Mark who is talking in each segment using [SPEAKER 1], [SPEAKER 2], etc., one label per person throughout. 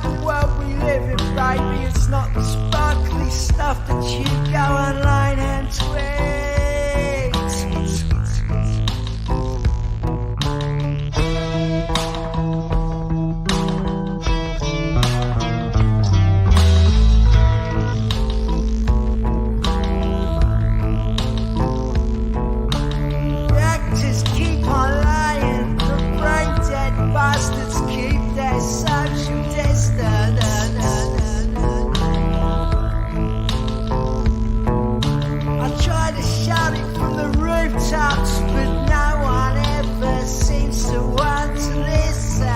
[SPEAKER 1] the world we live in, baby. It's not the sparkly stuff that you go online and tweet. The actors keep on lying, the brain dead bastards keep their social distance. I try to shout it from the rooftops, but no one ever seems to want to listen.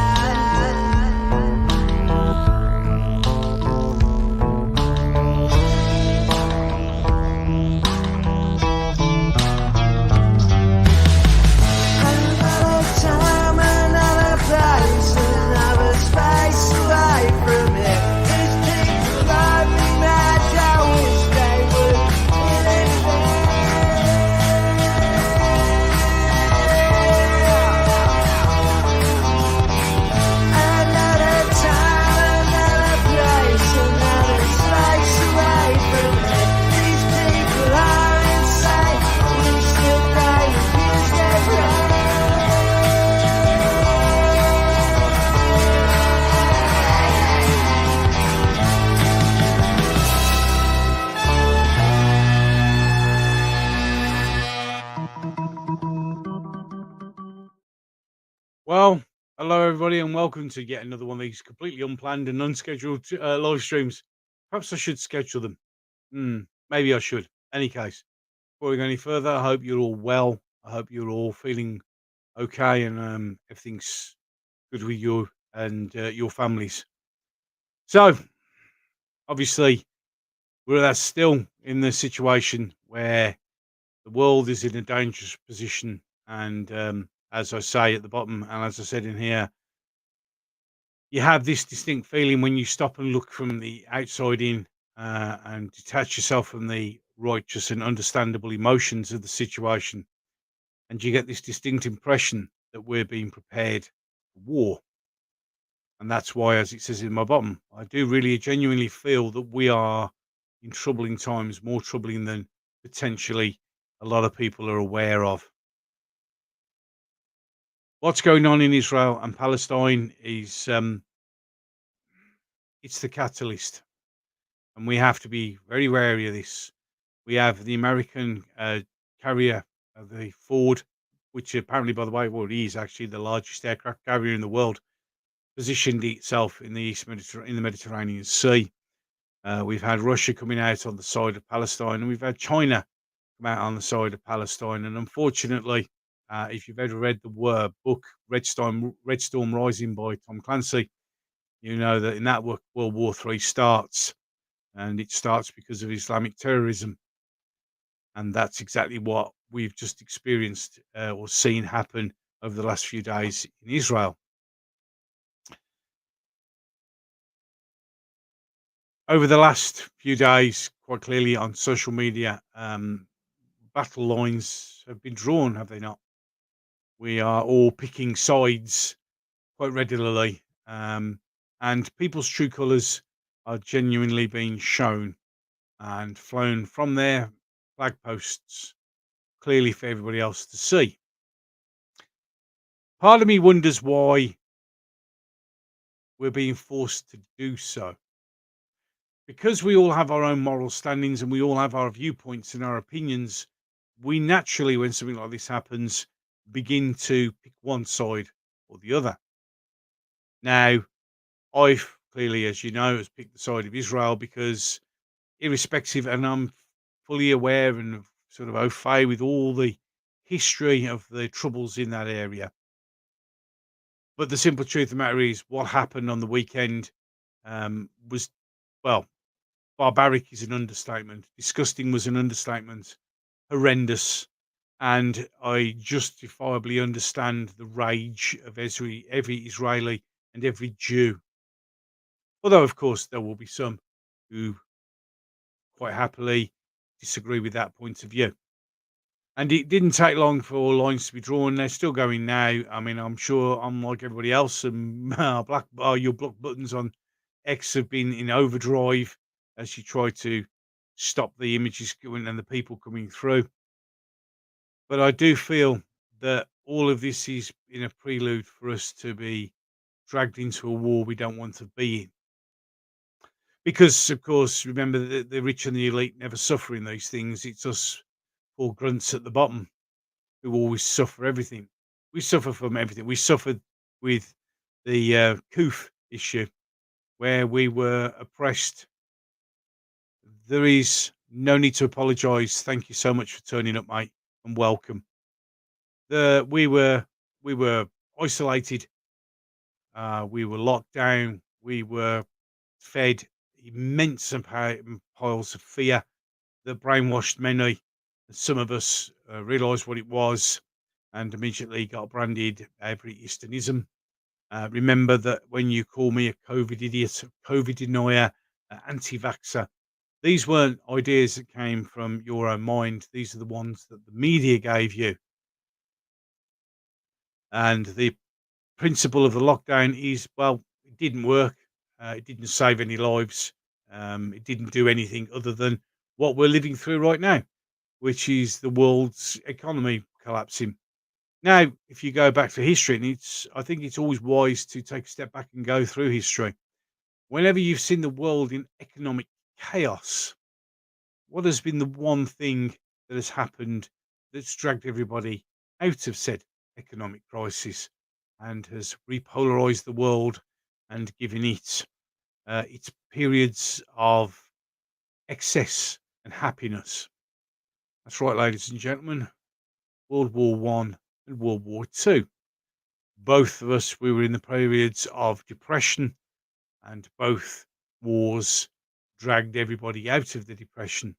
[SPEAKER 1] Another time, another place, another space away from it. These people drive me mad. I wish they would Another time, another place, another space away from it. These people are insane. We still they use their brain.
[SPEAKER 2] Well, hello everybody, and welcome to yet another one of these completely unplanned and unscheduled live streams. Perhaps I should schedule them. Maybe I should. Any case, before we go any further, I hope you're all well. I hope you're all feeling okay, and everything's good with you and your families. So, obviously, we're still in the situation where the world is in a dangerous position, and as I say at the bottom, and as I said in here, you have this distinct feeling when you stop and look from the outside in, and detach yourself from the righteous and understandable emotions of the situation, and you get this distinct impression that we're being prepared for war. And that's why, as it says in my bottom, I do really genuinely feel that we are in troubling times, more troubling than potentially a lot of people are aware of. What's going on in Israel and Palestine is it's the catalyst, and we have to be very wary of this. We have the American carrier, the Ford, which apparently, by the way, well, it is actually the largest aircraft carrier in the world, positioned itself in the in the Mediterranean Sea. We've had Russia coming out on the side of Palestine, and we've had China come out on the side of Palestine. And unfortunately, if you've ever read the book Red Storm Rising by Tom Clancy, you know that in that book, World War III starts, and it starts because of Islamic terrorism. And that's exactly what we've just experienced or seen happen over the last few days in Israel. Over the last few days, quite clearly on social media, battle lines have been drawn, have they not? We are all picking sides quite regularly, and people's true colours are genuinely being shown and flown from their flag posts clearly for everybody else to see. Part of me wonders why we're being forced to do so. Because we all have our own moral standings and we all have our viewpoints and our opinions, we naturally, when something like this happens, begin to pick one side or the other. Now, I've clearly, as you know, has picked the side of Israel because irrespective, and I'm fully aware and sort of au fait with all the history of the troubles in that area. But the simple truth of the matter is, what happened on the weekend was, well, barbaric is an understatement. Disgusting was an understatement. Horrendous. And I justifiably understand the rage of every Israeli and every Jew. Although, of course, there will be some who quite happily disagree with that point of view. And it didn't take long for all lines to be drawn. They're still going now. I mean, I'm sure I'm like everybody else, and your block buttons on X have been in overdrive as you try to stop the images going and the people coming through. But I do feel that all of this is in a prelude for us to be dragged into a war we don't want to be in. Because, of course, remember the rich and the elite never suffer in these things. It's us poor grunts at the bottom who always suffer everything. We suffer from everything. We suffered with the Koof issue where we were oppressed. There is no need to apologise. Thank you so much for turning up, mate, and welcome. The we were isolated. We were locked down. We were fed immense piles of fear that brainwashed many. Some of us realised what it was and immediately got branded atheism. Remember that when you call me a COVID idiot, COVID denier, anti vaxxer, these weren't ideas that came from your own mind. These are the ones that the media gave you. And the principle of the lockdown is well, it didn't work. It didn't save any lives. It didn't do anything other than what we're living through right now, which is the world's economy collapsing. Now, if you go back to history, and I think it's always wise to take a step back and go through history. Whenever you've seen the world in economic chaos, what has been the one thing that has happened that's dragged everybody out of said economic crisis and has repolarized the world and given it its periods of excess and happiness? That's right, ladies and gentlemen. World War One and World War Two. Both of us, we were in the periods of depression, and both wars dragged everybody out of the depression.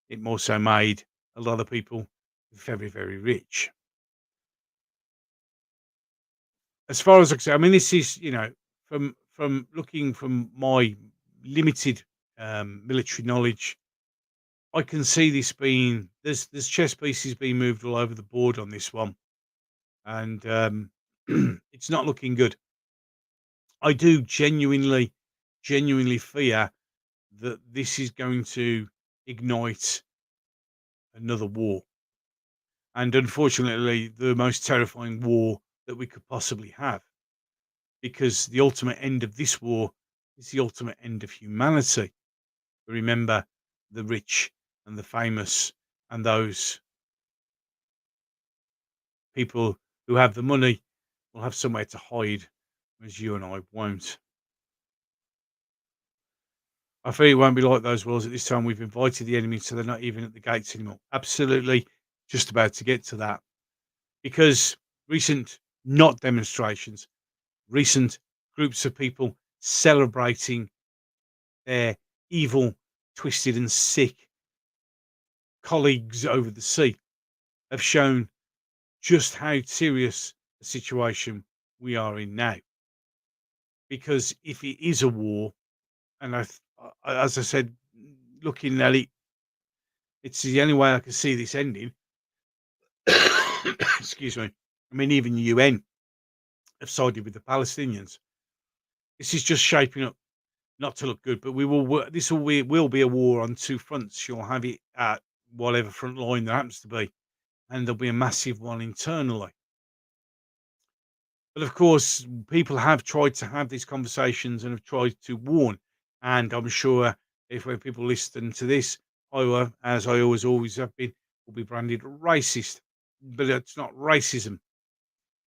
[SPEAKER 2] It also made a lot of people very, very rich. As far as I can say, I mean, this is, from looking from my limited military knowledge, I can see this being there's chess pieces being moved all over the board on this one, and it's not looking good. I do genuinely fear that this is going to ignite another war, and unfortunately, the most terrifying war that we could possibly have, because the ultimate end of this war is the ultimate end of humanity. Remember, the rich and the famous and those people who have the money will have somewhere to hide, whereas you and I won't. I feel it won't be like those wars at this time. We've invited the enemy, so they're not even at the gates anymore. Absolutely, just about to get to that. Because recent not demonstrations, recent groups of people celebrating their evil, twisted, and sick colleagues over the sea have shown just how serious a situation we are in now. Because if it is a war, and as I said, looking at it, it's the only way I can see this ending. Excuse me. I mean, even the UN have sided with the Palestinians. This is just shaping up not to look good, but we will. This will be a war on two fronts. You'll have it at whatever front line there happens to be, and there'll be a massive one internally. But of course, people have tried to have these conversations and have tried to warn. And I'm sure if when people listen to this, I will, as I always have been, will be branded racist. But it's not racism.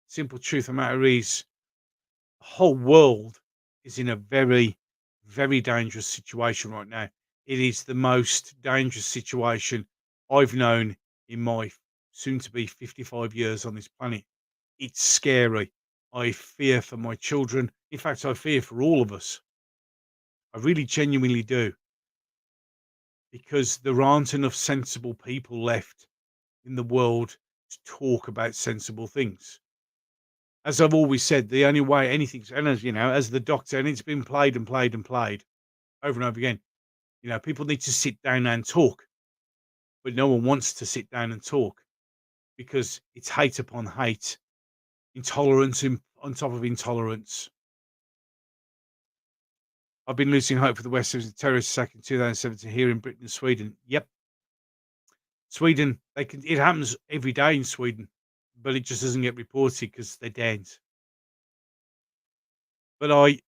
[SPEAKER 2] Simple truth of the matter is, the whole world is in a very, very dangerous situation right now. It is the most dangerous situation I've known in my soon to be 55 years on this planet. It's scary. I fear for my children. In fact, I fear for all of us. I really genuinely do. Because there aren't enough sensible people left in the world to talk about sensible things. As I've always said, the only way anything's, and as you know, as the doctor, and it's been played and played and played over and over again, people need to sit down and talk, but no one wants to sit down and talk because it's hate upon hate, intolerance on top of intolerance. I've been losing hope for the West since the terrorist attack in 2017 here in Britain and Sweden. Yep. Sweden, it happens every day in Sweden, but it just doesn't get reported because they don't. But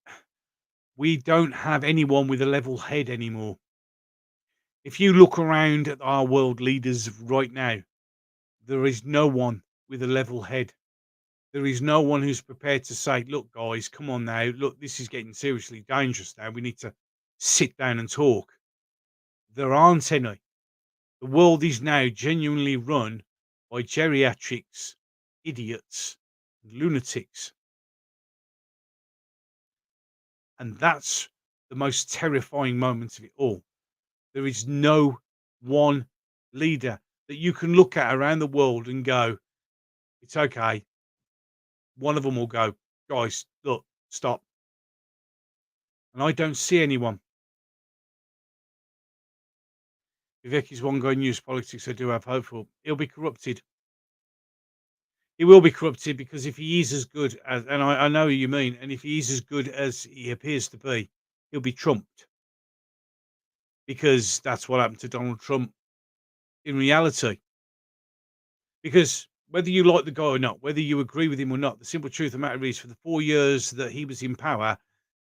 [SPEAKER 2] we don't have anyone with a level head anymore. If you look around at our world leaders right now, there is no one with a level head. There is no one who's prepared to say, look, guys, come on now. Look, this is getting seriously dangerous now. We need to sit down and talk. There aren't any. The world is now genuinely run by geriatrics, idiots, lunatics. And that's the most terrifying moment of it all. There is no one leader that you can look at around the world and go, it's okay. One of them will go, guys, look, stop. And I don't see anyone. Vivek is one guy in news politics I do have hope for. He'll be corrupted. He will be corrupted because if he is as good as, and I know what you mean, and if he is as good as he appears to be, he'll be trumped. Because that's what happened to Donald Trump in reality. Because whether you like the guy or not, whether you agree with him or not, the simple truth of the matter is for the 4 years that he was in power,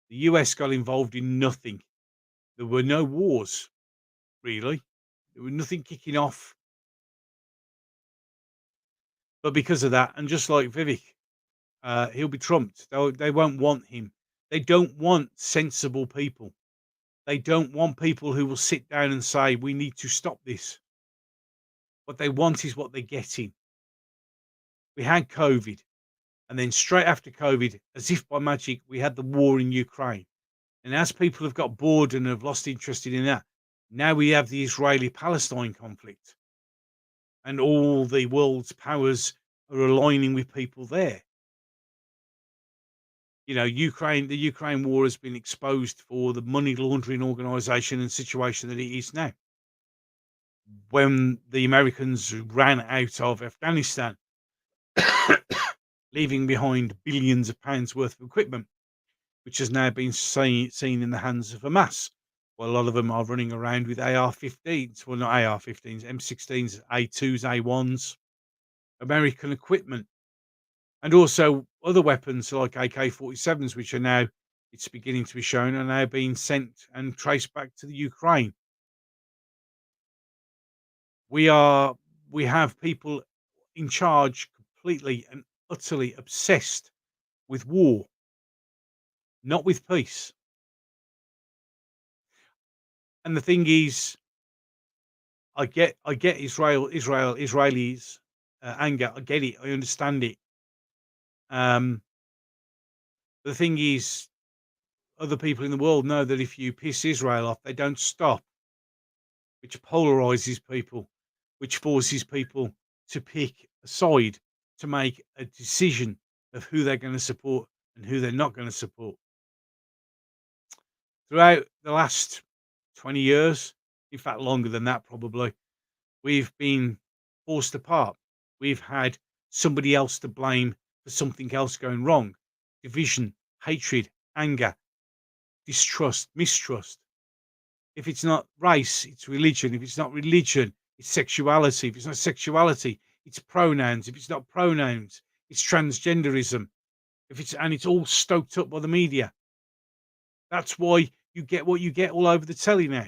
[SPEAKER 2] the US got involved in nothing. There were no wars, really. There was nothing kicking off. But because of that, and just like Vivek, he'll be trumped. They won't want him. They don't want sensible people. They don't want people who will sit down and say, we need to stop this. What they want is what they're getting. We had COVID. And then straight after COVID, as if by magic, we had the war in Ukraine. And as people have got bored and have lost interest in that, now we have the Israeli-Palestine conflict. And all the world's powers are aligning with people there. You know, the Ukraine war has been exposed for the money laundering organization and situation that it is now. When the Americans ran out of Afghanistan, leaving behind billions of pounds worth of equipment, which has now been seen in the hands of Hamas. Well, a lot of them are running around with AR-15s. Well, not AR-15s, M16s, A2s, A1s, American equipment. And also other weapons like AK-47s, which are now, it's beginning to be shown, are now being sent and traced back to the Ukraine. We have people in charge completely and utterly obsessed with war, not with peace. And the thing is, I get Israelis anger. I get it. I understand it. The thing is, other people in the world know that if you piss Israel off, they don't stop, which polarizes people, which forces people to pick a side, to make a decision of who they're going to support and who they're not going to support. Throughout the last 20 years, in fact, longer than that, probably, we've been forced apart. We've had somebody else to blame for something else going wrong. Division, hatred, anger, distrust, mistrust. If it's not race, it's religion. If it's not religion, it's sexuality. If it's not sexuality, it's pronouns. If it's not pronouns, it's transgenderism. And it's all stoked up by the media. That's why you get what you get all over the telly now.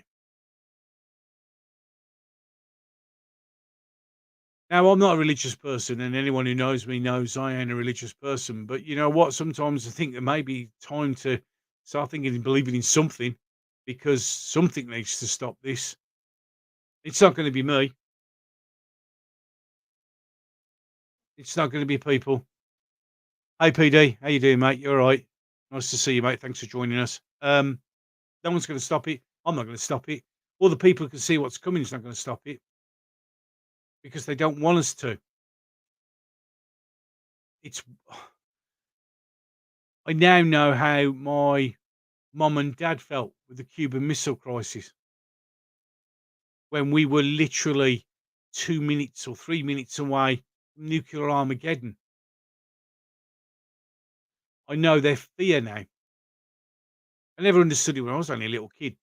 [SPEAKER 2] Now, I'm not a religious person, and anyone who knows me knows I ain't a religious person. But you know what? Sometimes I think there may be time to start thinking and believing in something, because something needs to stop this. It's not going to be me. It's not going to be people. Hey, PD, how you doing, mate? You all right? Nice to see you, mate. Thanks for joining us. No one's going to stop it. I'm not going to stop it. All the people who can see what's coming is not going to stop it, because they don't want us to. I now know how my mum and dad felt with the Cuban Missile Crisis, when we were literally 2 minutes or 3 minutes away from nuclear Armageddon. I know their fear now. I never understood it when I was only a little kid.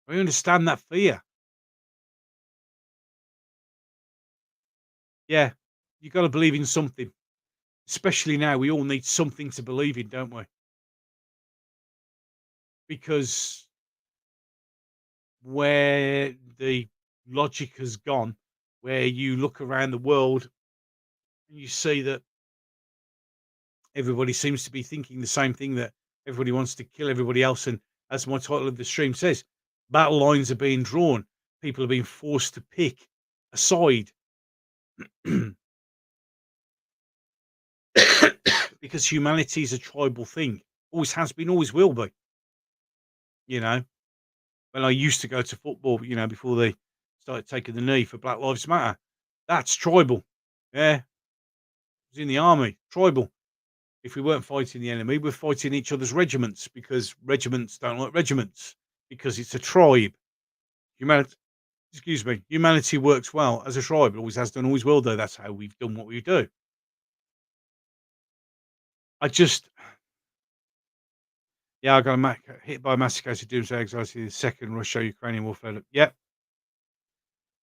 [SPEAKER 2] I understand that fear. Yeah, you got to believe in something. Especially now, we all need something to believe in, don't we? Because where the logic has gone, where you look around the world and you see that everybody seems to be thinking the same thing, that everybody wants to kill everybody else. And as my title of the stream says, battle lines are being drawn. People are being forced to pick a side because humanity is a tribal thing. Always has been, always will be. You know, when I used to go to football, before they started taking the knee for Black Lives Matter, that's tribal. Yeah, I was in the army, tribal. If we weren't fighting the enemy, we're fighting each other's regiments because regiments don't like regiments because it's a tribe. Humanity, excuse me, humanity works well as a tribe. It always has done, always will do. That's how we've done what we do. I just, yeah, I got hit by a masticated doomsday anxiety. The second Russia-Ukrainian warfare. Yep.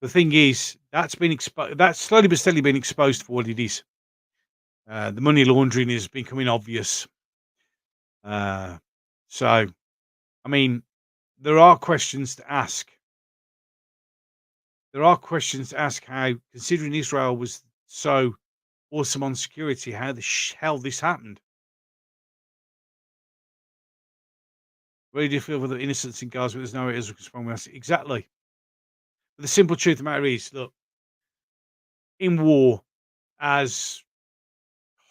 [SPEAKER 2] The thing is, that's been exposed. That's slowly but steadily been exposed for what it is. The money laundering is becoming obvious. Uh, so, I mean, there are questions to ask. There are questions to ask how, considering Israel was so awesome on security, how the hell this happened. Really do you feel for the innocents in Gaza, but there's no Israel responding? Exactly. But the simple truth of the matter is, look, in war, as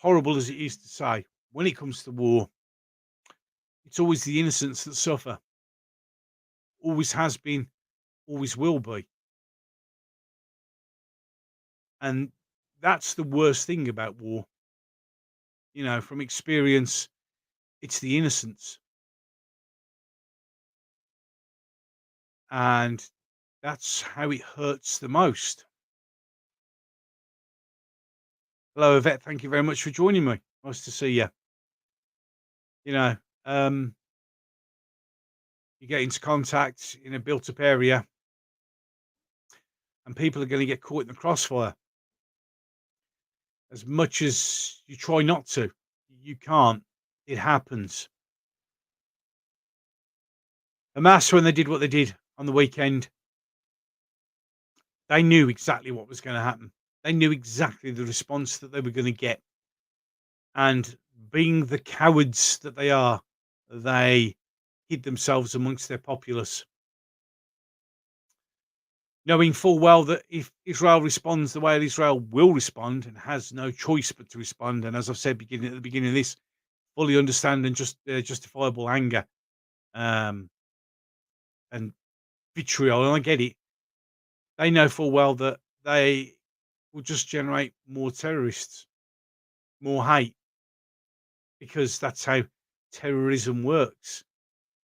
[SPEAKER 2] horrible as it is to say, when it comes to war, it's always the innocents that suffer. Always has been, always will be. And that's the worst thing about war. From experience, it's the innocents. And that's how it hurts the most. Hello, Yvette. Thank you very much for joining me. Nice to see you. You know, um, you get into contact in a built up area and people are going to get caught in the crossfire. As much as you try not to, you can't. It happens. Hamas, when they did what they did on the weekend, they knew exactly what was going to happen. They knew exactly the response that they were going to get. And being the cowards that they are, they hid themselves amongst their populace, knowing full well that if Israel responds the way Israel will respond and has no choice but to respond, and as I've said at the beginning of this, fully understand and just justifiable anger and vitriol, and I get it, they know full well that they will just generate more terrorists, more hate, because that's how terrorism works.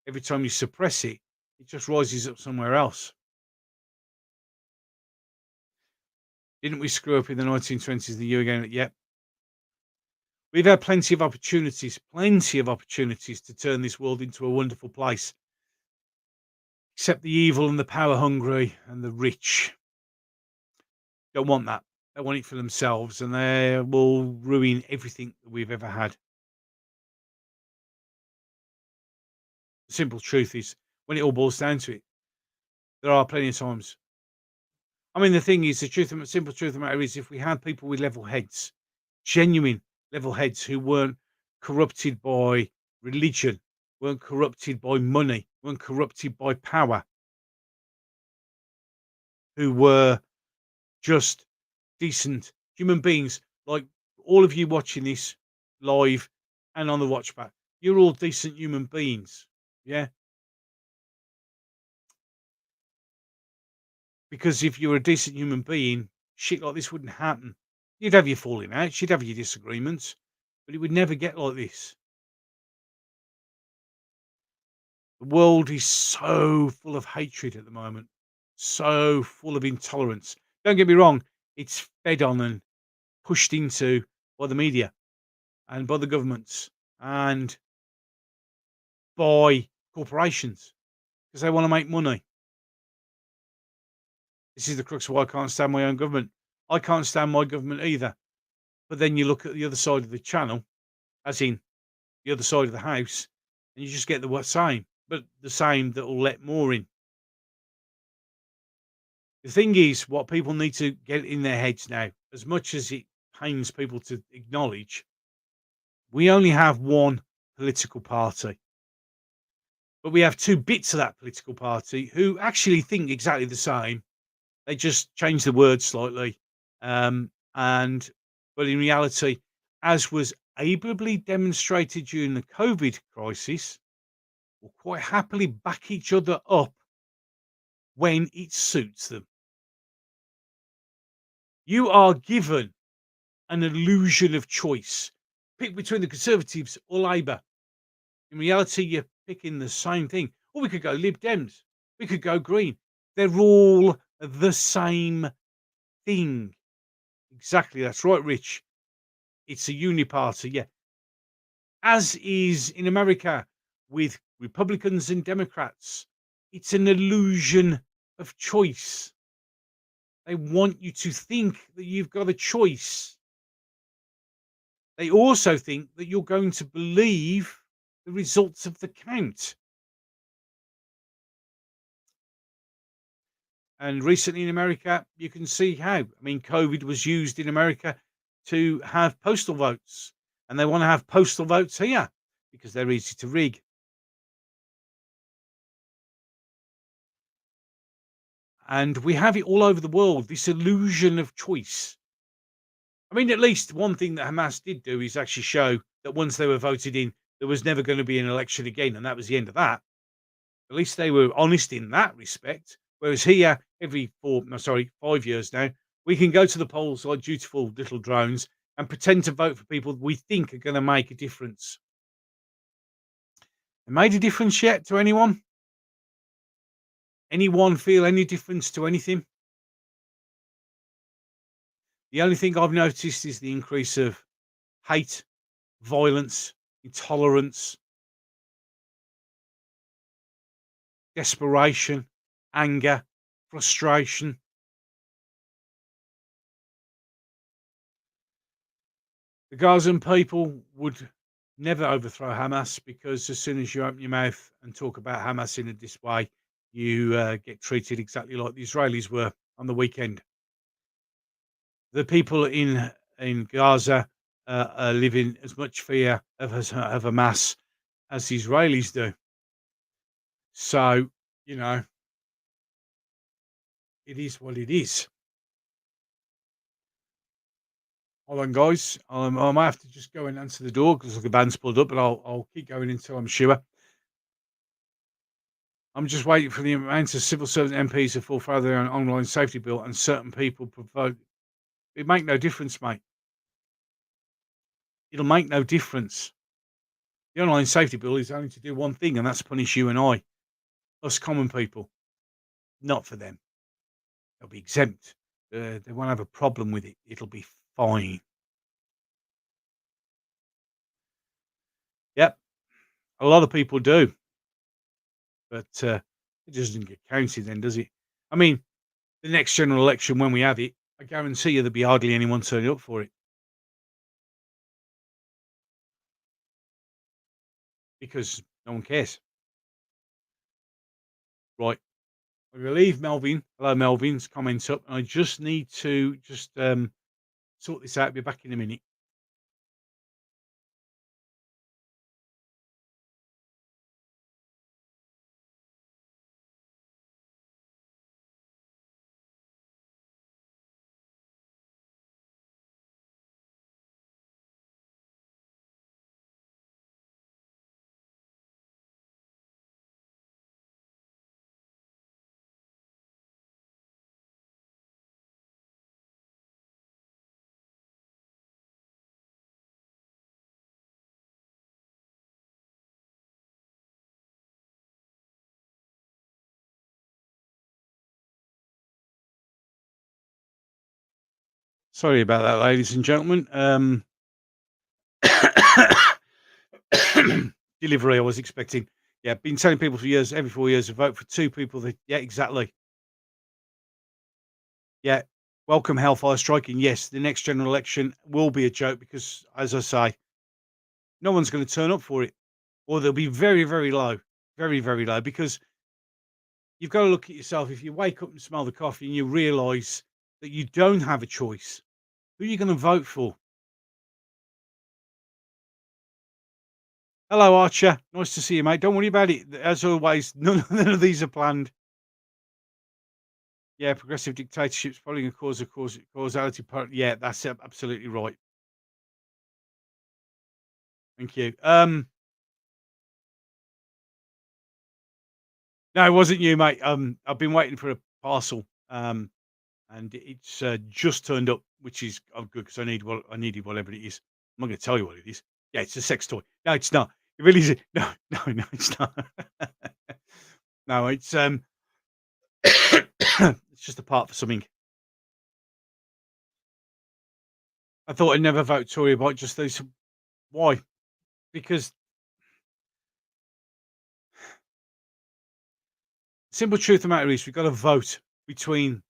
[SPEAKER 2] Every time you suppress it, it just rises up somewhere else. Didn't we screw up in the 1920s, the year again? Yep. We've had plenty of opportunities to turn this world into a wonderful place. Except the evil and the power hungry and the rich don't want that. They want it for themselves, and they will ruin everything that we've ever had. The simple truth is, when it all boils down to it, there are plenty of times. I mean, the thing is, the simple truth of the matter is, if we had people with level heads, genuine level heads who weren't corrupted by religion, weren't corrupted by money, weren't corrupted by power, who were just decent human beings, like all of you watching this live and on the watch back, you're all decent human beings. Yeah. Because if you're a decent human being, shit like this wouldn't happen. You'd have your falling outs, you'd have your disagreements, but it would never get like this. The world is so full of hatred at the moment, so full of intolerance. Don't get me wrong, it's fed on and pushed into by the media and by the governments. And by corporations because they want to make money. This is the crux of why I can't stand my own government. I can't stand my government either. But then you look at the other side of the channel, as in the other side of the house, and you just get the same, but the same that will let more in. The thing is, what people need to get in their heads now, as much as it pains people to acknowledge, we only have one political party. But we have two bits of that political party who actually think exactly the same. They just change the words slightly. And but in reality, as was ably demonstrated during the COVID crisis, will quite happily back each other up when it suits them. You are given an illusion of choice. Pick between the Conservatives or Labour. In reality, you're picking the same thing. Or we could go Lib Dems. We could go Green. They're all the same thing. Exactly. That's right, Rich. It's a uniparty. Yeah. As is in America with Republicans and Democrats. It's an illusion of choice. They want you to think that you've got a choice. They also think that you're going to believe the results of the count. And recently in America, you can see how. I mean, COVID was used in America to have postal votes, and they want to have postal votes here because they're easy to rig. And we have it all over the world, this illusion of choice. I mean, at least one thing that Hamas did do is actually show that once they were voted in, there was never going to be an election again, and that was the end of that. At least they were honest in that respect. Whereas here, every 5 years now, we can go to the polls like dutiful little drones and pretend to vote for people we think are going to make a difference. It made a difference yet to anyone? Anyone feel any difference to anything? The only thing I've noticed is the increase of hate, violence, intolerance, desperation, anger, frustration. The Gazan people would never overthrow Hamas because as soon as you open your mouth and talk about Hamas in this way, you get treated exactly like the Israelis were on the weekend. The people in Gaza live in as much fear of Hamas as the Israelis do. So, you know, it is what it is. Hold on, guys. I might have to just go and answer the door because the band's pulled up, but I'll keep going until I'm sure. I'm just waiting for the amount of civil servant MPs to fulfil their own online safety bill and certain people provoke. It make no difference, mate. It'll make no difference. The online safety bill is only to do one thing, and that's punish you and I, us common people. Not for them. They'll be exempt. They won't have a problem with it. It'll be fine. Yep. A lot of people do. But it doesn't get counted then, does it? I mean, the next general election, when we have it, I guarantee you there'll be hardly anyone turning up for it. Because no one cares. Right. I'm going to leave Melvin. Hello, Melvin's comments up. I just need to sort this out. Be back in a minute. Sorry about that, ladies and gentlemen. Delivery I was expecting. Yeah, been telling people for years, every 4 years, to vote for 2 people that yeah, exactly. Yeah. Welcome hellfire striking. Yes, the next general election will be a joke because, as I say, no one's gonna turn up for it, or they'll be very, very low. Very, very low, because you've got to look at yourself. If you wake up and smell the coffee and you realise that you don't have a choice, who are you gonna vote for? Hello, Archer. Nice to see you, mate. Don't worry about it. As always, none of these are planned. Yeah, progressive dictatorships probably gonna cause a causality part. Yeah, that's absolutely right. Thank you. No, it wasn't you, mate. I've been waiting for a parcel, and it's just turned up, which is good because I needed whatever it is. I'm not going to tell you what it is. Yeah, it's a sex toy. No, it's not. It really is. No, no, no, it's not. No, it's it's just a part for something. I thought I'd never vote Tory about just those. Why? Because simple truth of the matter is we've got to vote between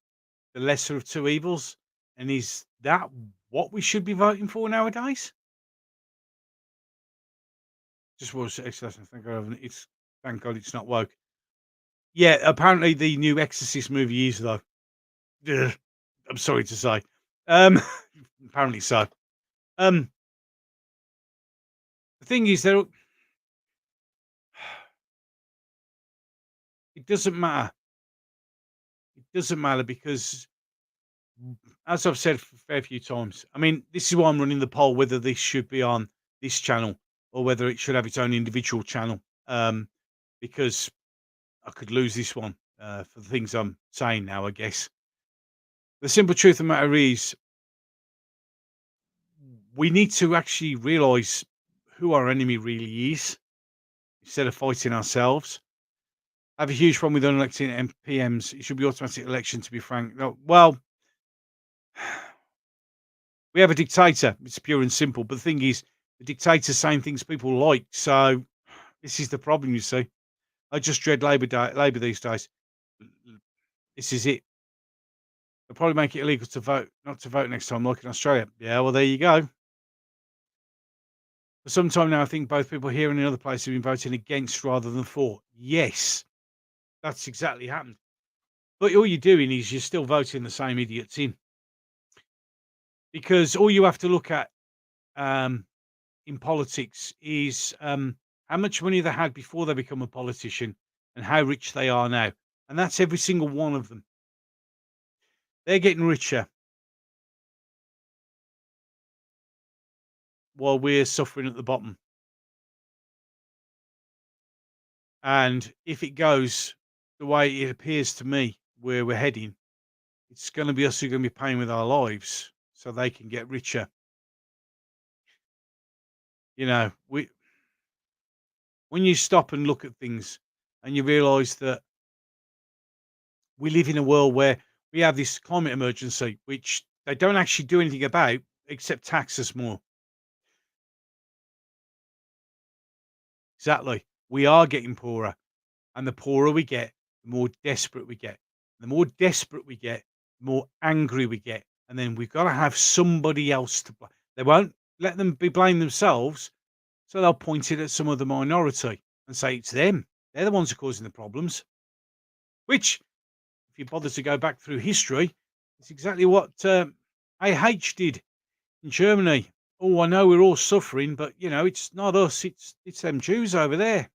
[SPEAKER 2] the lesser of two evils, and is that what we should be voting for nowadays? Just watched Exorcist. Thank God it's not woke. Yeah, apparently the new Exorcist movie is though. Ugh, I'm sorry to say. Um, apparently so. Um, the thing is, there it doesn't matter. It doesn't matter because, as I've said a fair few times, I mean, this is why I'm running the poll whether this should be on this channel or whether it should have its own individual channel. Because I could lose this one for the things I'm saying now, I guess. The simple truth of the matter is, we need to actually realise who our enemy really is instead of fighting ourselves. I have a huge problem with unelected MPMs. It should be automatic election, to be frank. No, well, we have a dictator. It's pure and simple. But the thing is, the dictator's saying things people like. So this is the problem, you see. I just dread Labour these days. This is it. They'll probably make it illegal to vote, not to vote next time, like in Australia. Yeah, well, there you go. For some time now, I think both people here and in other places have been voting against rather than for. Yes, that's exactly happened. But all you're doing is you're still voting the same idiots in, because all you have to look at um, in politics is how much money they had before they become a politician and how rich they are now. And that's every single one of them. They're getting richer while we're suffering at the bottom. And if it goes the way it appears to me where we're heading, it's going to be us who are going to be paying with our lives so they can get richer. You know, when you stop and look at things and you realize that we live in a world where we have this climate emergency, which they don't actually do anything about except tax us more. Exactly. We are getting poorer. And the poorer we get, the more desperate we get. The more desperate we get, the more angry we get. And then we've got to have somebody else to blame. They won't let them be blamed themselves. So they'll point it at some other minority and say it's them. They're the ones who are causing the problems. Which, if you bother to go back through history, it's exactly what AH did in Germany. Oh, I know we're all suffering, but it's not us. It's them Jews over there.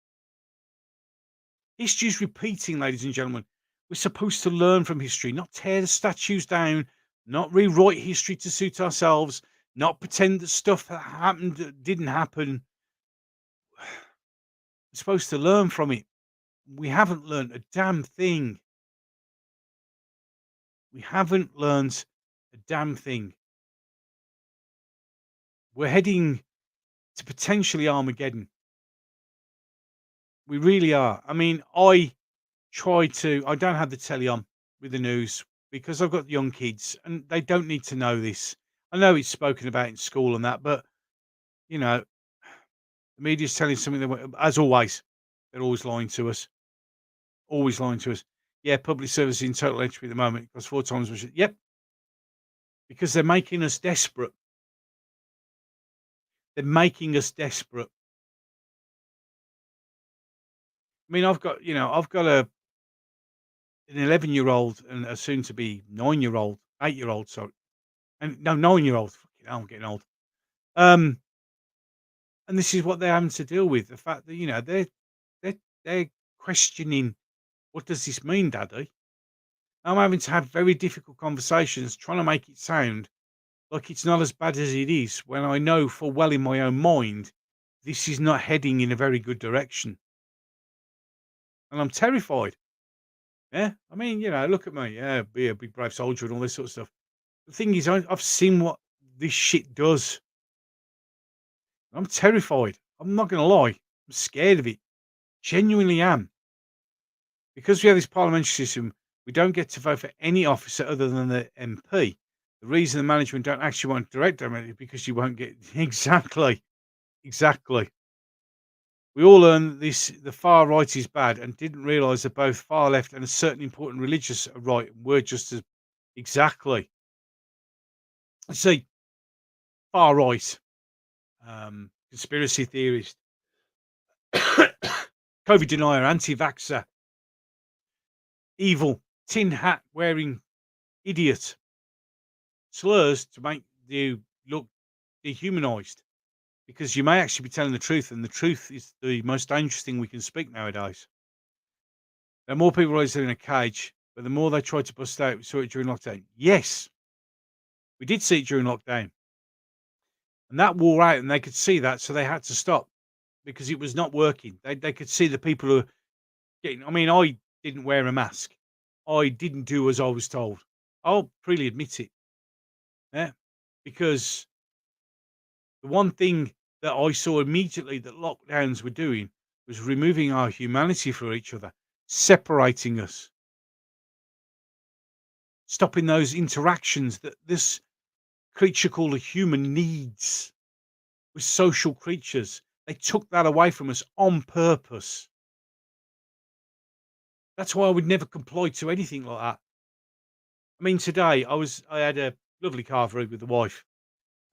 [SPEAKER 2] History's repeating, ladies and gentlemen. We're supposed to learn from history, not tear the statues down, not rewrite history to suit ourselves, not pretend that stuff that happened that didn't happen. We're supposed to learn from it. We haven't learned a damn thing. We haven't learned a damn thing. We're heading to potentially Armageddon. We really are. I mean, I don't have the telly on with the news because I've got young kids and they don't need to know this. I know it's spoken about in school and that, but you know, the media's telling something that, as always, They're always lying to us. Always lying to us. Yeah, public service in total entry at the moment. It costs 4 times much. Yep, because they're making us desperate. They're making us desperate. I mean, I've got an 11-year-old and a soon to be 9-year-old, 8-year-old, sorry. And no, 9-year-old. Fucking hell, I'm getting old. Um, and this is what they're having to deal with. The fact that, they're they're questioning, what does this mean, Daddy? I'm having to have very difficult conversations trying to make it sound like it's not as bad as it is when I know full well in my own mind this is not heading in a very good direction. And I'm terrified. Yeah. I mean, look at me. Yeah, be a big brave soldier and all this sort of stuff. The thing is, I've seen what this shit does. I'm terrified. I'm not going to lie. I'm scared of it. Genuinely am. Because we have this parliamentary system, we don't get to vote for any officer other than the MP. The reason the management don't actually want direct democracy is because you won't get exactly. Exactly. We all learn this the far right is bad and didn't realise that both far left and a certain important religious right were just as exactly. See, far right, conspiracy theorist, COVID denier, anti-vaxxer, evil, tin hat wearing idiot, slurs to make you look dehumanised. Because you may actually be telling the truth, and the truth is the most dangerous thing we can speak nowadays. There are more people raised in a cage, but the more they try to bust out, we saw it during lockdown. Yes, we did see it during lockdown. And that wore out, and they could see that, so they had to stop because it was not working. They could see the people who were getting. I mean, I didn't wear a mask. I didn't do as I was told. I'll freely admit it. Yeah. Because the one thing that I saw immediately that lockdowns were doing was removing our humanity from each other, separating us, stopping those interactions that this creature called a human needs. We're social creatures. They took that away from us on purpose. That's why I would never comply to anything like that. I mean, today I had a lovely car ride with the wife,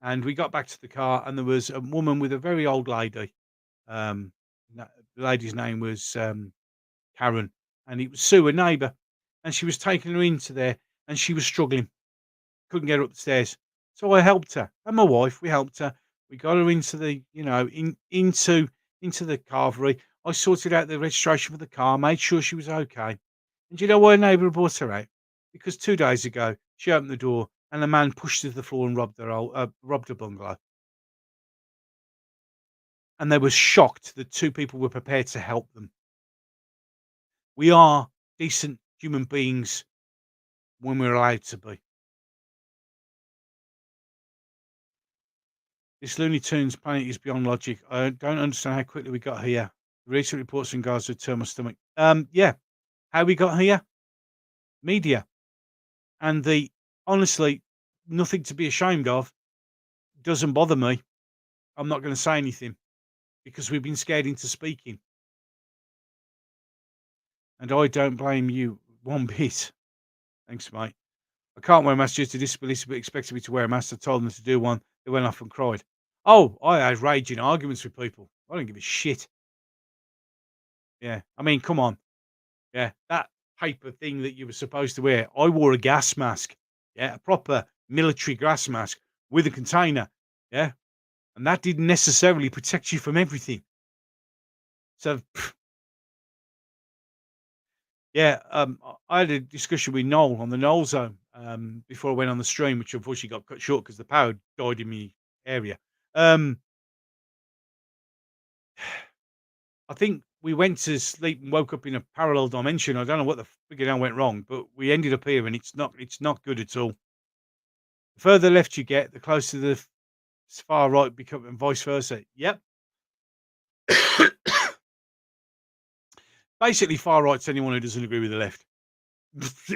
[SPEAKER 2] and we got back to the car, and there was a woman with a very old lady. Um, the lady's name was Karen, and it was Sue, a neighbour, and she was taking her into there, and she was struggling, couldn't get her up the stairs. So I helped her, and my wife, we helped her. We got her into the, into the carvery. I sorted out the registration for the car, made sure she was okay. And do you know why a neighbour brought her out? Because 2 days ago she opened the door and a man pushed her to the floor and robbed her bungalow. And they were shocked that 2 people were prepared to help them. We are decent human beings when we're allowed to be. This Looney Tunes planet is beyond logic. I don't understand how quickly we got here. Recent reports from Gaza turn my stomach. Yeah, how we got here? Media. And honestly, nothing to be ashamed of. Doesn't bother me. I'm not going to say anything because we've been scared into speaking. And I don't blame you one bit. Thanks, mate. I can't wear a mask due to disability, but expected me to wear a mask. I told them to do one. They went off and cried. Oh, I had raging arguments with people. I don't give a shit. Yeah. I mean, come on. Yeah. That paper thing that you were supposed to wear. I wore a gas mask. Yeah. A proper military gas mask with a container. Yeah. And that didn't necessarily protect you from everything. So, yeah, I had a discussion with Noel on the Noel Zone before I went on the stream, which unfortunately got cut short because the power died in my area. I think we went to sleep and woke up in a parallel dimension. I don't know what the friggin' hell went wrong, but we ended up here, and it's not good at all. The further left you get, the closer the far right become, and vice versa. Yep. Basically, far right's anyone who doesn't agree with the left.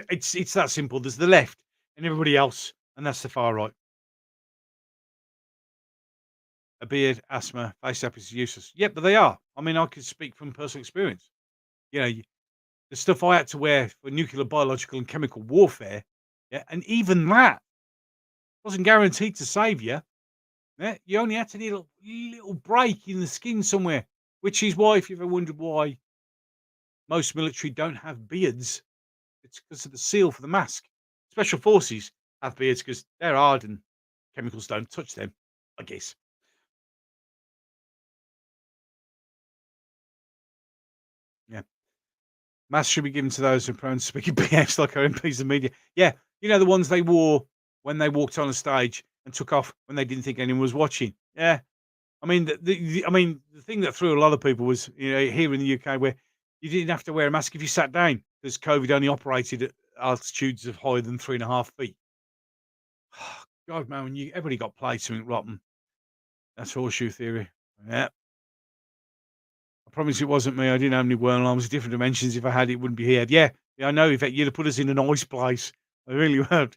[SPEAKER 2] It's that simple. There's the left and everybody else, and that's the far right. a beard, asthma, face up is useless. Yeah, but they are. I mean, I can speak from personal experience. You know, the stuff I had to wear for nuclear, biological, and chemical warfare, yeah, and even that wasn't guaranteed to save you. Yeah, you only had to need a little break in the skin somewhere, which is why, if you ever wondered why most military don't have beards, it's because of the seal for the mask. Special forces have beards because they're hard and chemicals don't touch them, I guess. Yeah. Masks should be given to those who are prone to speaking BS like our MPs and media. Yeah, the ones they wore when they walked on a stage and took off when they didn't think anyone was watching. Yeah, I mean, the thing that threw a lot of people was, here in the UK where you didn't have to wear a mask if you sat down because COVID only operated at altitudes of higher than 3.5 feet. God, man, when everybody got played something rotten. That's horseshoe theory. Yeah. I promise it wasn't me. I didn't have any worm alarms, different dimensions. If I had, it wouldn't be here. Yeah, yeah, I know. In fact, you'd have put us in a nice place. I really would. I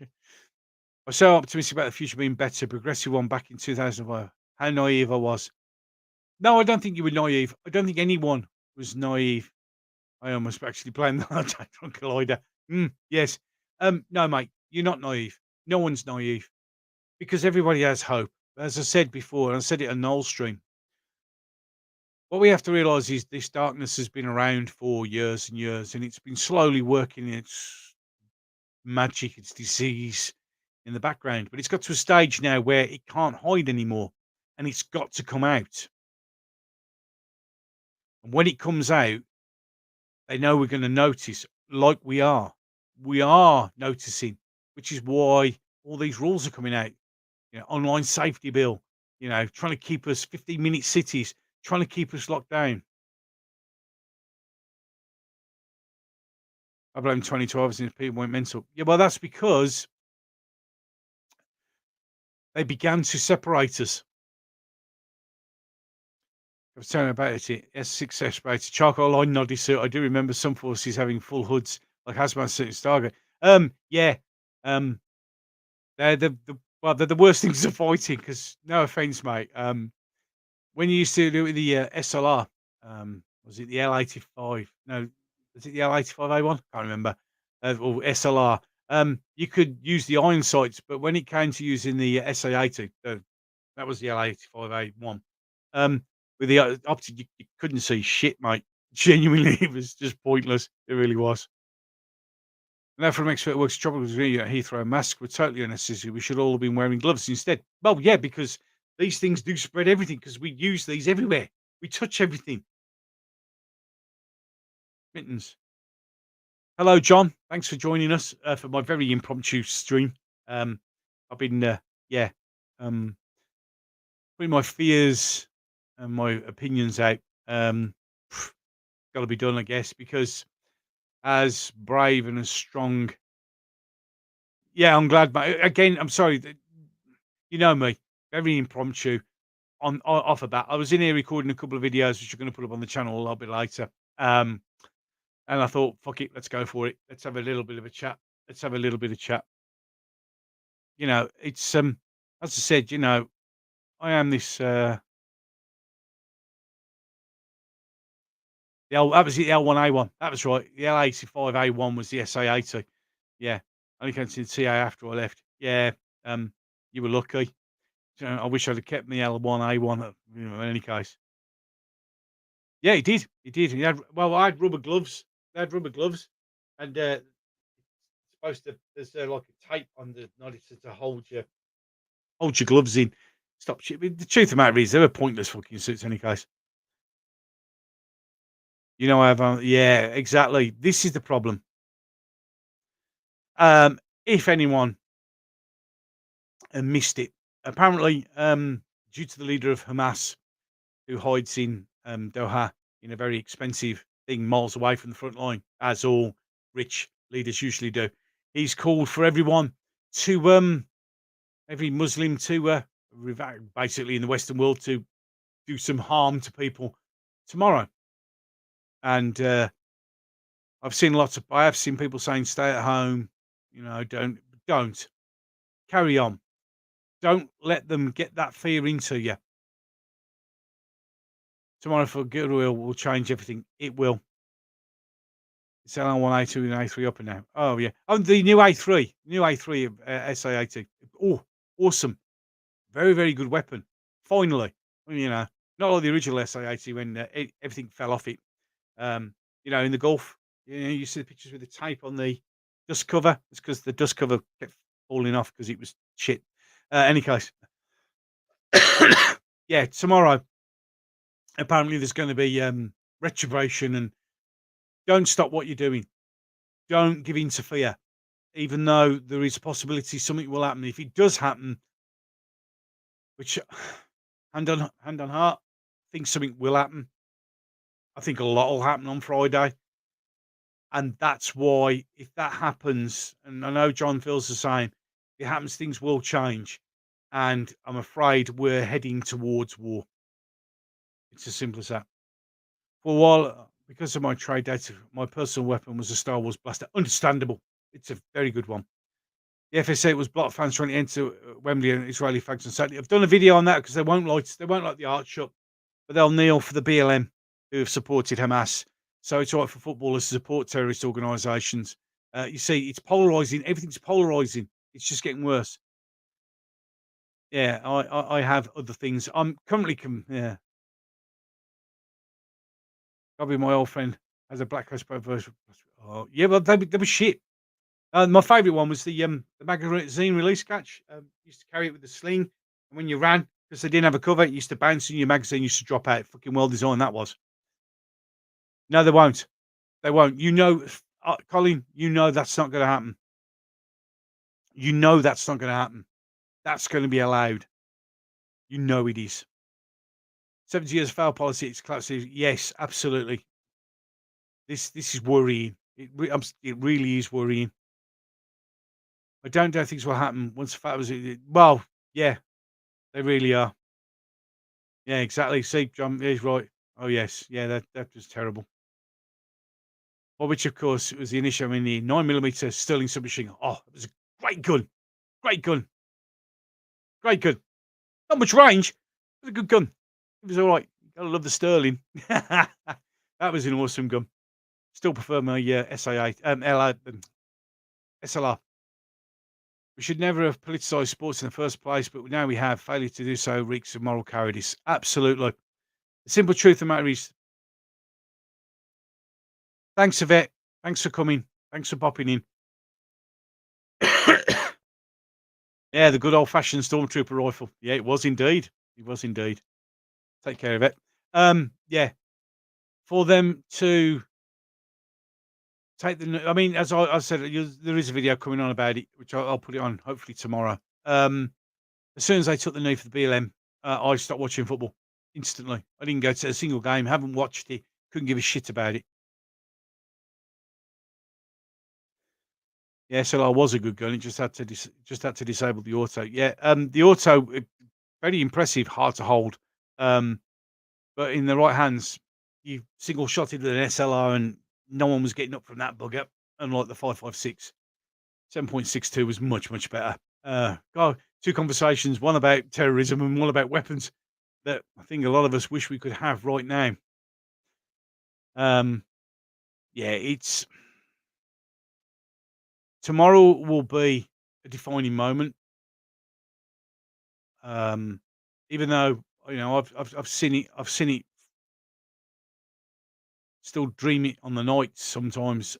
[SPEAKER 2] was so optimistic about the future being better. Progressive one back in 2005. How naive I was. No, I don't think you were naive. I don't think anyone was naive. I almost actually playing the Hadron Collider. Yes. No, mate, you're not naive. No one's naive because everybody has hope. As I said before, and I said it on Noel stream, what we have to realize is this darkness has been around for years and years, and it's been slowly working its magic, its disease in the background. But it's got to a stage now where it can't hide anymore, and it's got to come out. And when it comes out, they know we're going to notice, like we are. We are noticing, which is why all these rules are coming out. Online safety bill. Trying to keep us 15-minute cities, trying to keep us locked down. I blame 2012 since people went mental. Yeah, well, that's because they began to separate us. I was telling about it. S6 separated charcoal line noddy suit. I do remember some forces having full hoods like hazmat suit and Stargate. Yeah. Um, they're the worst things of fighting because no offense, mate. When you used to do it with the SLR, was it the L85? No, was it the L85A1? Can't remember. Or SLR. You could use the iron sights, but when it came to using the SA80, that was the L85A1. With the optic, you couldn't see shit, mate. Genuinely, it was just pointless. It really was. Now, from expert works, tropical degree at Heathrow, masks were totally unnecessary. We should all have been wearing gloves instead. Well, yeah, because these things do spread everything because we use these everywhere. We touch everything. Mittens. Hello, John. Thanks for joining us for my very impromptu stream. I've been, yeah, um, putting my fears and my opinions out. Got to be done, I guess, because as brave and as strong. Yeah, I'm glad, but again, I'm sorry. You know me, very impromptu. Off of that, I was in here recording a couple of videos, which you're going to put up on the channel a little bit later. And I thought, fuck it, let's go for it. Let's have a little bit of a chat. Let's have a little bit of chat. It's as I said, I am this. That was the L1A1. That was right. The L85A1 was the SA80. Yeah, I only came to the TA after I left. Yeah, you were lucky. I wish I'd have kept the L1A1. In any case. Yeah, he did. He did. I had rubber gloves. They had rubber gloves, and supposed to. There's like a tape on the knife to hold your gloves in. Stop shit. The truth of the matter is, they were pointless fucking suits. In any case. I have. Yeah, exactly. This is the problem. If anyone missed it, apparently, due to the leader of Hamas, who hides in Doha in a very expensive thing miles away from the front line, as all rich leaders usually do, he's called for everyone to every Muslim to basically in the Western world to do some harm to people tomorrow. And I have seen people saying, stay at home, don't carry on. Don't let them get that fear into you. Tomorrow for Goodwill will change everything. It will. It's LR1, A2 and A3 up and now. Oh, yeah. Oh, the new A3. New A3 of SA80. Oh, awesome. Very, very good weapon. Finally. You know, not like the original SA80 when everything fell off it. In the Gulf. You see the pictures with the tape on the dust cover. It's because the dust cover kept falling off because it was shit. Any case. Yeah, tomorrow, apparently there's going to be retribution, and don't stop what you're doing. Don't give in to fear, even though there is a possibility something will happen. If it does happen, which hand on heart, I think something will happen. I think a lot will happen on Friday. And that's why, if that happens, and I know John feels the same, it happens, things will change. And I'm afraid we're heading towards war. It's as simple as that. For a while, because of my trade data, my personal weapon was a Star Wars blaster. Understandable. It's a very good one. The FSA was blocked fans trying to enter Wembley and Israeli flags on Saturday. I've done a video on that because they won't like the art shop, but they'll kneel for the BLM who have supported Hamas. So it's all right for footballers to support terrorist organisations. You see, it's polarising. Everything's polarising. It's just getting worse. Yeah, I have other things. I'm currently yeah. Probably my old friend has a Black House Pro version. Oh, yeah, well, they were shit. My favourite one was the magazine release catch. Used to carry it with a sling, and when you ran, because they didn't have a cover, it used to bounce, and your magazine used to drop out. Fucking well designed that was. No, they won't. They won't. Colin, you know that's not going to happen. You know that's not going to happen. That's going to be allowed. You know it is. 70 years foul policy. It's classic. Yes, absolutely. This is worrying. It really is worrying. I don't know things will happen once the fact was. Well, yeah, they really are. Yeah, exactly. See, John is right. Oh yes, yeah, that was terrible. Well, which of course was the initial. I mean, the 9mm Sterling submachine gun. Oh, it was a great gun, great gun, great gun. Not much range. It was a good gun. It was all right. Gotta love the Sterling. That was an awesome gun. Still prefer my SA8 SLR. We should never have politicised sports in the first place, but now we have. Failure to do so reeks of moral cowardice. Absolutely. The simple truth of the matter is, thanks, Yvette. Thanks for coming. Thanks for popping in. Yeah, the good old-fashioned Stormtrooper rifle. Yeah, it was indeed. It was indeed. Take care of it. Yeah. For them to take I mean, as I said, there is a video coming on about it, which I'll put it on hopefully tomorrow. As soon as they took the knee for the BLM, I stopped watching football instantly. I didn't go to a single game, haven't watched it, couldn't give a shit about it. Yeah, so I was a good gun. It just had to disable the auto. Yeah, the auto very impressive, hard to hold. But in the right hands, you single shotted with an SLR, and no one was getting up from that bugger. Unlike the 5.56, 7.62 was much better. God, two conversations, one about terrorism and one about weapons that I think a lot of us wish we could have right now. Yeah, it's tomorrow will be a defining moment. Even though I've seen it, still dream it on the nights sometimes.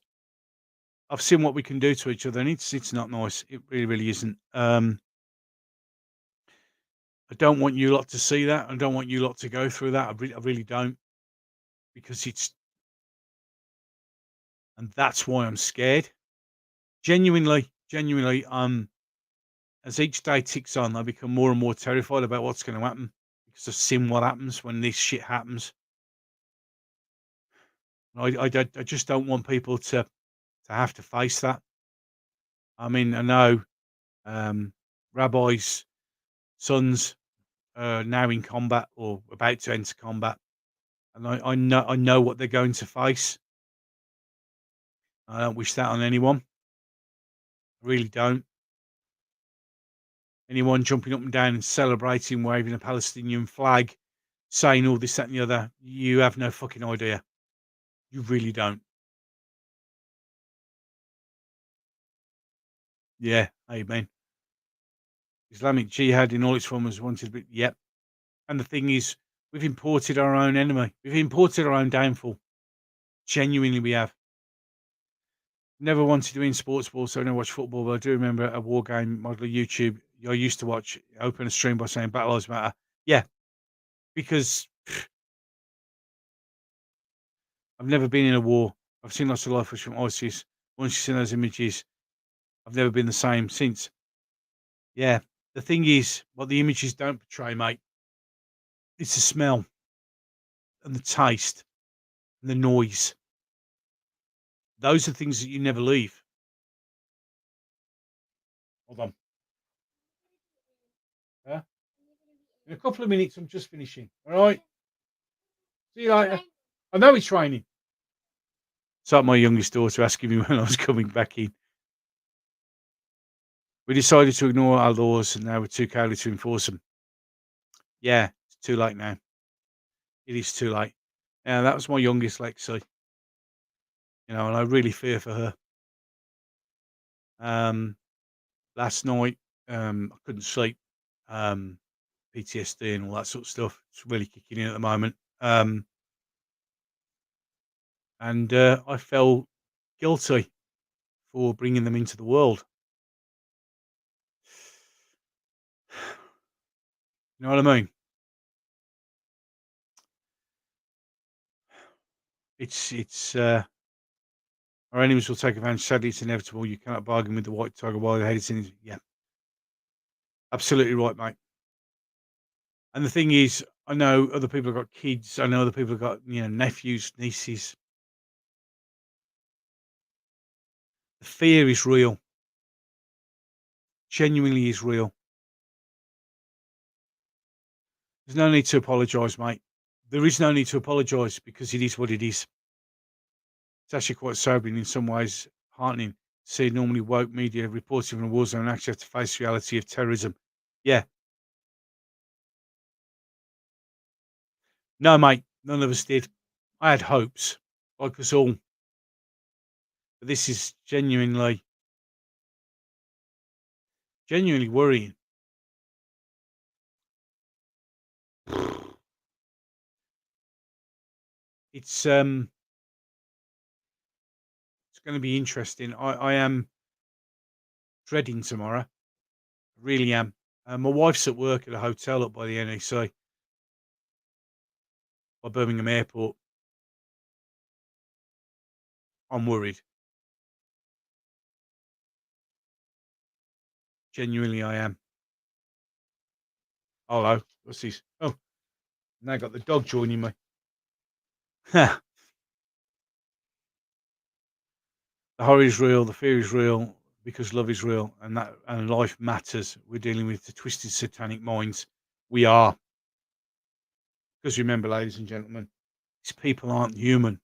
[SPEAKER 2] I've seen what we can do to each other, and it's not nice. It really isn't. I don't want you lot to see that. I don't want you lot to go through that. I really don't, because and that's why I'm scared. Genuinely, as each day ticks on, I become more and more terrified about what's going to happen, because I've seen what happens when this shit happens. I just don't want people to have to face that. I mean, I know rabbis' sons are now in combat or about to enter combat, and I know what they're going to face. I don't wish that on anyone. I really don't. Anyone jumping up and down and celebrating, waving a Palestinian flag, saying all this, that, and the other. You have no fucking idea. You really don't. Yeah, amen. Islamic Jihad in all its forms wanted, but yep. And the thing is, we've imported our own enemy. We've imported our own downfall. Genuinely, we have. Never wanted to be in sports ball, so I don't watch football, but I do remember a war game model of YouTube I used to watch open a stream by saying Black Lives Matter. Yeah, because I've never been in a war. I've seen lots of life from ISIS. Once you've seen those images, I've never been the same since. Yeah. The thing is, what the images don't portray, mate, it's the smell and the taste and the noise. Those are things that you never leave. Hold on. Yeah. In a couple of minutes, I'm just finishing. All right. See you later. I know he's training. It's like my youngest daughter asking me when I was coming back in. We decided to ignore our laws and now we're too cowardly to enforce them. Yeah, it's too late now. It is too late. Yeah, that was my youngest, Lexi. And I really fear for her. Last night, I couldn't sleep. PTSD and all that sort of stuff. It's really kicking in at the moment. And I felt guilty for bringing them into the world. You know what I mean? It's our enemies will take advantage. Sadly, it's inevitable. You cannot bargain with the white tiger while the head is in his. Yeah, absolutely right, mate. And the thing is, I know other people have got kids. I know other people have got nephews, nieces. The fear is real. Genuinely is real. There's no need to apologise, mate. There is no need to apologise because it is what it is. It's actually quite sobering in some ways, heartening to see normally woke media reporting from a war zone actually have to face the reality of terrorism. Yeah. No, mate, none of us did. I had hopes, like us all. But this is genuinely worrying. It's going to be interesting. I am dreading tomorrow. I really am. My wife's at work at a hotel up by the NEC, by Birmingham Airport. I'm worried. Genuinely, I am. Hello, what's this? Oh, now I got the dog joining me. The horror is real. The fear is real because love is real, and life matters. We're dealing with the twisted satanic minds. We are. Because remember, ladies and gentlemen, these people aren't human.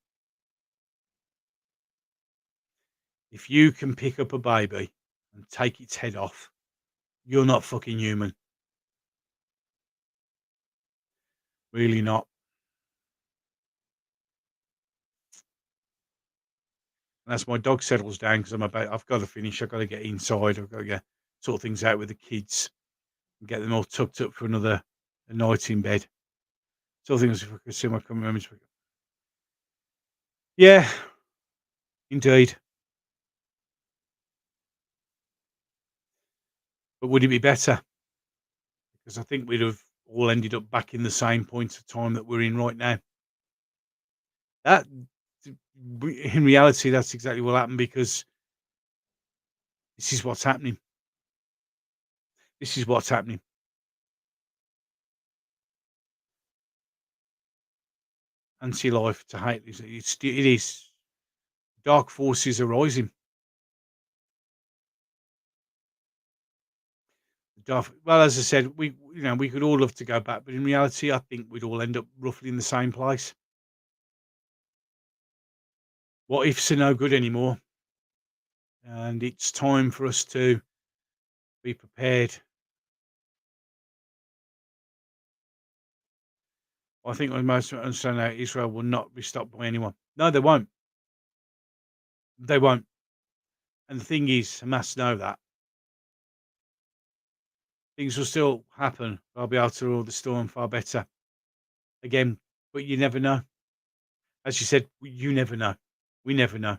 [SPEAKER 2] If you can pick up a baby and take its head off, you're not fucking human. Really not. And as my dog settles down, because I've got to finish. I've got to get inside. I've got to sort things out with the kids and get them all tucked up for another night in bed. So things if I could see my coming moments. Yeah, indeed. But would it be better? Because I think we'd have all ended up back in the same point of time that we're in right now. That, in reality, that's exactly what happened because this is what's happening. This is what's happening. Anti-life to hate. It is. Dark forces are rising. Well, as I said, we could all love to go back, but in reality, I think we'd all end up roughly in the same place. What ifs are no good anymore, and it's time for us to be prepared. I think we most understand now Israel will not be stopped by anyone. No, they won't. They won't. And the thing is, Hamas know that. Things will still happen. I'll be able to rule the storm far better. Again, but you never know. As you said, you never know. We never know.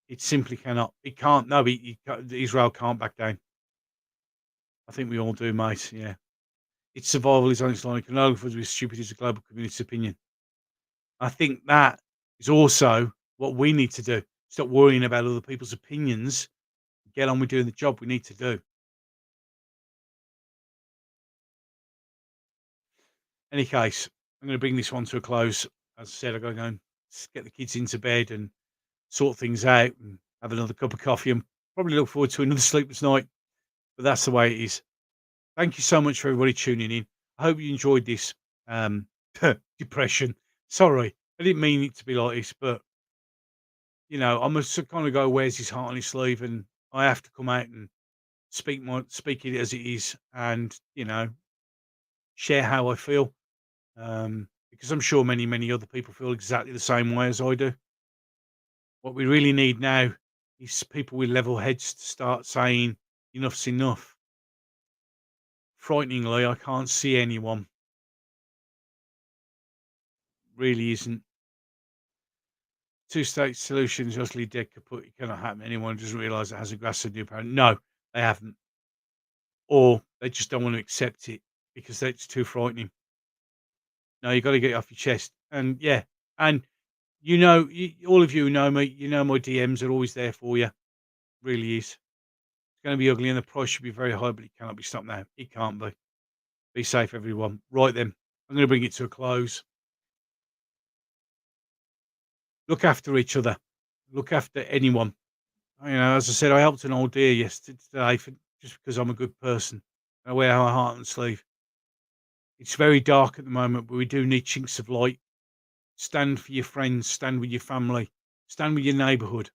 [SPEAKER 2] It simply cannot. It can't. No, Israel can't back down. I think we all do, mate. Yeah. Its survival is on its line. It can no longer be as stupid as the global community's opinion. I think that is also what we need to do. Stop worrying about other people's opinions. Get on with doing the job we need to do. Any case, I'm going to bring this one to a close. As I said, I've got to go and get the kids into bed and sort things out and have another cup of coffee and probably look forward to another sleepless night. But that's the way it is. Thank you so much for everybody tuning in. I hope you enjoyed this depression. Sorry, I didn't mean it to be like this, but I must kind of go, wears his heart on his sleeve, and I have to come out and speak it as it is, and share how I feel, because I'm sure many other people feel exactly the same way as I do. What we really need now is people with level heads to start saying enough's enough. Frighteningly, I can't see anyone. Really isn't. Two-state solution is utterly dead kaput. It cannot happen. Anyone doesn't realise it has a grass new parent. No, they haven't. Or they just don't want to accept it because it's too frightening. No, you got to get it off your chest. And yeah, and all of you who know me, my DMs are always there for you. Really is. It's going to be ugly and the price should be very high, but it cannot be stopped now. It can't be. Be safe, everyone. Right then, I'm going to bring it to a close. Look after each other. Look after anyone. As I said, I helped an old dear yesterday just because I'm a good person. I wear my heart on the sleeve. It's very dark at the moment, but we do need chinks of light. Stand for your friends. Stand with your family. Stand with your neighbourhood.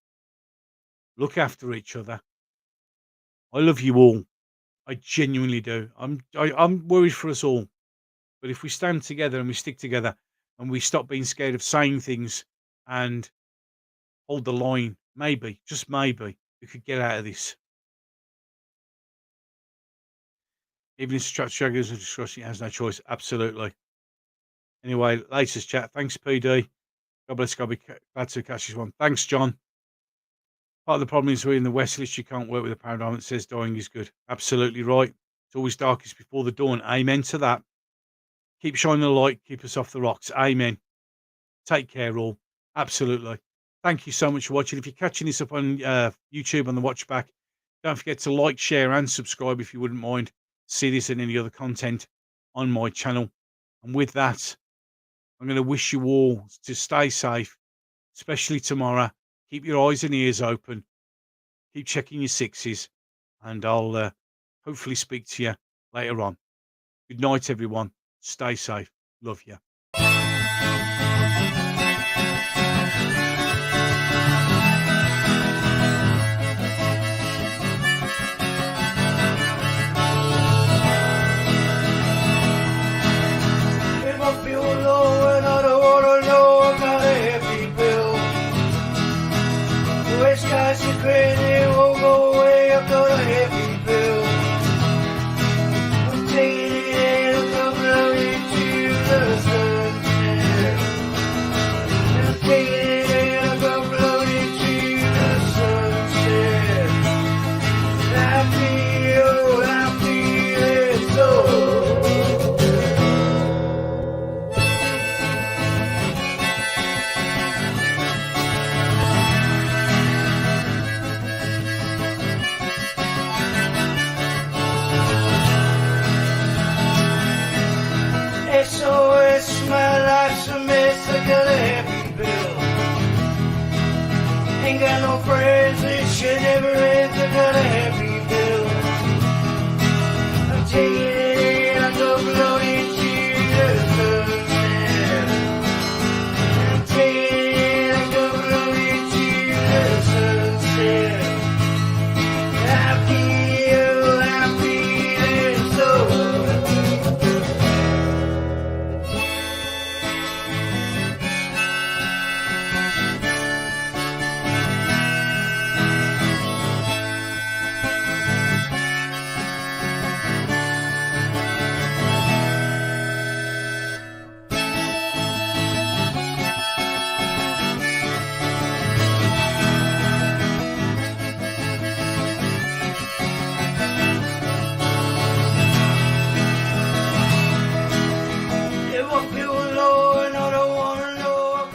[SPEAKER 2] Look after each other. I love you all. I genuinely do. I'm worried for us all. But if we stand together and we stick together and we stop being scared of saying things and hold the line, maybe, just maybe, we could get out of this. Even if stragglers are discussing, it has no choice. Absolutely. Anyway, latest chat. Thanks, PD. God bless. God be glad to catch this one. Thanks, John. Part of the problem is we're in the West list. You can't work with a paradigm that says dying is good. Absolutely right. It's always darkest before the dawn. Amen to that. Keep shining the light. Keep us off the rocks. Amen. Take care, all. Absolutely. Thank you so much for watching. If you're catching this up on YouTube on the watch back, don't forget to like, share, and subscribe if you wouldn't mind. See this and any other content on my channel. And with that, I'm going to wish you all to stay safe, especially tomorrow. Keep your eyes and ears open. Keep checking your sixes. And I'll hopefully speak to you later on. Good night, everyone. Stay safe. Love you.